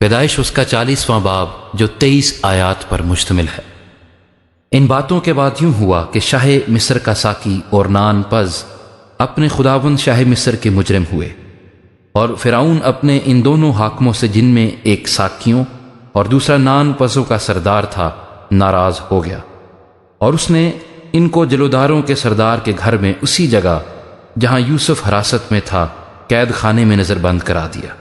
پیدائش اس کا 40واں باب جو 23 آیات پر مشتمل ہے۔ ان باتوں کے بعد یوں ہوا کہ شاہ مصر کا ساقی اور نان پز اپنے خداوند شاہ مصر کے مجرم ہوئے، اور فرعون اپنے ان دونوں حاکموں سے، جن میں ایک ساقیوں اور دوسرا نان پزوں کا سردار تھا، ناراض ہو گیا، اور اس نے ان کو جلوداروں کے سردار کے گھر میں اسی جگہ جہاں یوسف حراست میں تھا قید خانے میں نظر بند کرا دیا۔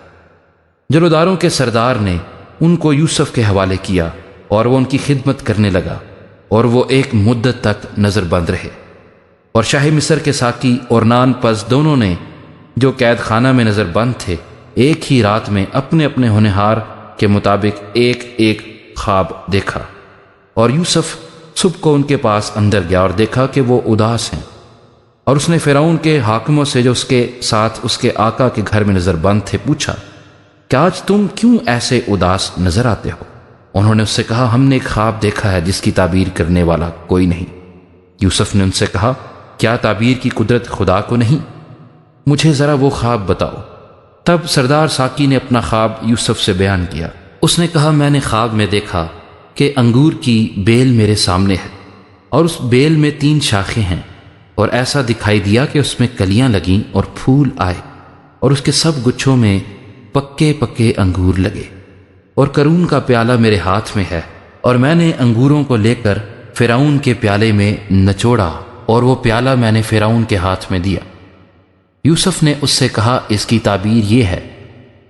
جلوداروں کے سردار نے ان کو یوسف کے حوالے کیا اور وہ ان کی خدمت کرنے لگا، اور وہ ایک مدت تک نظر بند رہے۔ اور شاہ مصر کے ساقی اور نان پز دونوں نے، جو قید خانہ میں نظر بند تھے، ایک ہی رات میں اپنے اپنے ہونہار کے مطابق ایک ایک خواب دیکھا۔ اور یوسف صبح کو ان کے پاس اندر گیا اور دیکھا کہ وہ اداس ہیں، اور اس نے فرعون کے حاکموں سے، جو اس کے ساتھ اس کے آقا کے گھر میں نظر بند تھے، پوچھا کہ آج تم کیوں ایسے اداس نظر آتے ہو؟ انہوں نے اس سے کہا، ہم نے ایک خواب دیکھا ہے جس کی تعبیر کرنے والا کوئی نہیں۔ یوسف نے ان سے کہا، کیا تعبیر کی قدرت خدا کو نہیں؟ مجھے ذرا وہ خواب بتاؤ۔ تب سردار ساقی نے اپنا خواب یوسف سے بیان کیا۔ اس نے کہا، میں نے خواب میں دیکھا کہ انگور کی بیل میرے سامنے ہے، اور اس بیل میں 3 شاخیں ہیں، اور ایسا دکھائی دیا کہ اس میں کلیاں لگیں اور پھول آئے، اور اس کے سب گچھوں میں پکے پکے انگور لگے، اور کرون کا پیالہ میرے ہاتھ میں ہے، اور میں نے انگوروں کو لے کر فرعون کے پیالے میں نچوڑا، اور وہ پیالہ میں نے فرعون کے ہاتھ میں دیا۔ یوسف نے اس سے کہا، اس کی تعبیر یہ ہے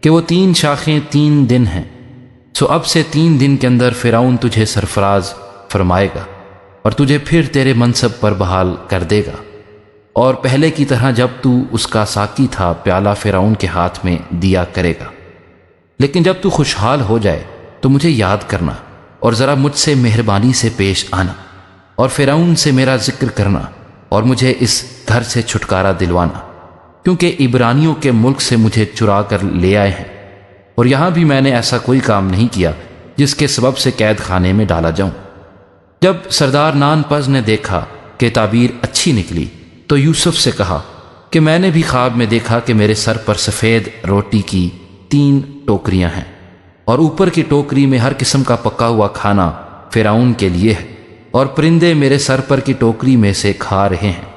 کہ وہ 3 شاخیں 3 دن ہیں، سو اب سے 3 دن کے اندر فرعون تجھے سرفراز فرمائے گا، اور تجھے پھر تیرے منصب پر بحال کر دے گا، اور پہلے کی طرح جب تو اس کا ساقی تھا، پیالہ فرعون کے ہاتھ میں دیا کرے گا۔ لیکن جب تو خوشحال ہو جائے تو مجھے یاد کرنا، اور ذرا مجھ سے مہربانی سے پیش آنا، اور فرعون سے میرا ذکر کرنا، اور مجھے اس گھر سے چھٹکارا دلوانا، کیونکہ عبرانیوں کے ملک سے مجھے چرا کر لے آئے ہیں، اور یہاں بھی میں نے ایسا کوئی کام نہیں کیا جس کے سبب سے قید خانے میں ڈالا جاؤں۔ جب سردار نان پز نے دیکھا کہ تعبیر اچھی نکلی تو یوسف سے کہا کہ میں نے بھی خواب میں دیکھا کہ میرے سر پر سفید روٹی کی 3 ٹوکریاں ہیں، اور اوپر کی ٹوکری میں ہر قسم کا پکا ہوا کھانا فرعون کے لیے ہے، اور پرندے میرے سر پر کی ٹوکری میں سے کھا رہے ہیں۔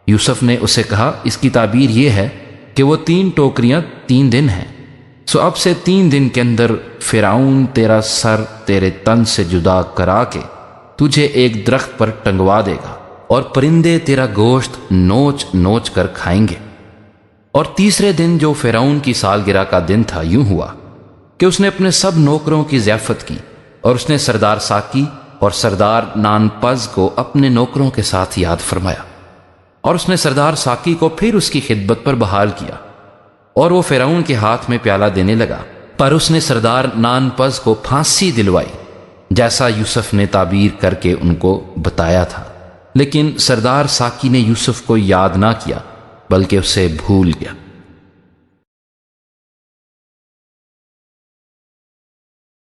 یوسف نے اسے کہا، اس کی تعبیر یہ ہے کہ وہ 3 ٹوکریاں 3 دن ہیں، سو اب سے 3 دن کے اندر فرعون تیرا سر تیرے تن سے جدا کرا کے تجھے ایک درخت پر ٹنگوا دے گا، اور پرندے تیرا گوشت نوچ نوچ کر کھائیں گے۔ اور تیسرے دن، جو فرعون کی سالگرہ کا دن تھا، یوں ہوا کہ اس نے اپنے سب نوکروں کی ضیافت کی، اور اس نے سردار ساقی اور سردار نان پز کو اپنے نوکروں کے ساتھ یاد فرمایا، اور اس نے سردار ساقی کو پھر اس کی خدمت پر بحال کیا، اور وہ فرعون کے ہاتھ میں پیالہ دینے لگا۔ پر اس نے سردار نان پز کو پھانسی دلوائی، جیسا یوسف نے تعبیر کر کے ان کو بتایا تھا، لیکن سردار ساقی نے یوسف کو یاد نہ کیا بلکہ اسے بھول گیا۔